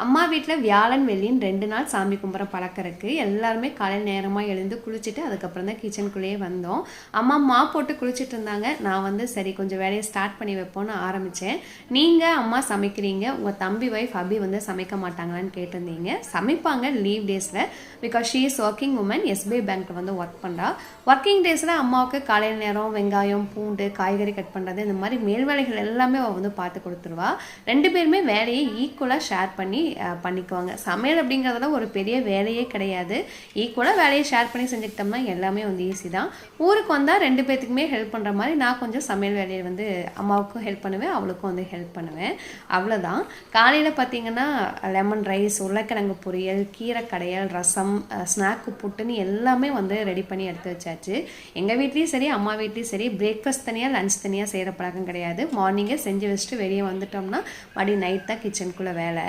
அம்மா வீட்டில் வியாழன் வெள்ளின்னு 2 நாள் சாமி கும்பிட்ற பழக்கம் இருக்குது. எல்லாருமே காலையில் நேரமாக எழுந்து குளிச்சுட்டு அதுக்கப்புறம் தான் கிச்சனுக்குள்ளேயே வந்தோம். அம்மா போட்டு குளிச்சுட்டு இருந்தாங்க. நான் சரி கொஞ்சம் வேலையை ஸ்டார்ட் பண்ணி வைப்போன்னு ஆரம்பித்தேன். நீங்கள் அம்மா சமைக்கிறீங்க, உங்கள் தம்பி ஒய்ஃப் அபி சமைக்க மாட்டாங்களான்னு கேட்டிருந்தீங்க. சமைப்பாங்க லீவ் டேஸில். Because she is working woman, SBI பேங்க்கில் ஒர்க் பண்ணுறா. ஒர்க்கிங் டேஸில் அம்மாவுக்கு காலையில் நேரம் வெங்காயம் பூண்டு காய்கறி கட் பண்ணுறது இந்த மாதிரி மேல் வேலைகள் எல்லாமே அவள் பார்த்து கொடுத்துருவா. 2 பேருமே வேலையை ஈக்குவலாக ஷேர் பண்ணிக்குவாங்க. சமையல் அப்படிங்கிறதுல ஒரு பெரிய வேலையே கிடையாது. ஈக்குவலாக வேலையை ஷேர் பண்ணி செஞ்சுக்கிட்டோம்னா எல்லாமே ஈஸி தான். ஊருக்கு வந்தால் 2 பேர்த்துக்குமே ஹெல்ப் பண்ணுற மாதிரி நான் கொஞ்சம் சமையல் வேலையை அம்மாவுக்கும் ஹெல்ப் பண்ணுவேன், அவளுக்கும் ஹெல்ப் பண்ணுவேன். அவ்வளோதான். காலையில் பார்த்தீங்கன்னா லெமன் ரைஸ், உருளைக்கிழங்கு பொரியல், கீரை கடையல், ரசம், ஸ்நாக்கு புட்டுன்னு எல்லாமே ரெடி பண்ணி எடுத்து வச்சாச்சு. எங்கள் வீட்லேயும் சரி அம்மா வீட்லேயும் சரி பிரேக்ஃபாஸ்ட் தனியாக லஞ்ச் தனியாக செய்கிற பழக்கம் கிடையாது. மார்னிங்கே செஞ்சு வச்சுட்டு வெளியே வந்துட்டோம்னா மறுபடியும் நைட் தான் கிச்சனுக்குள்ளே வேலை.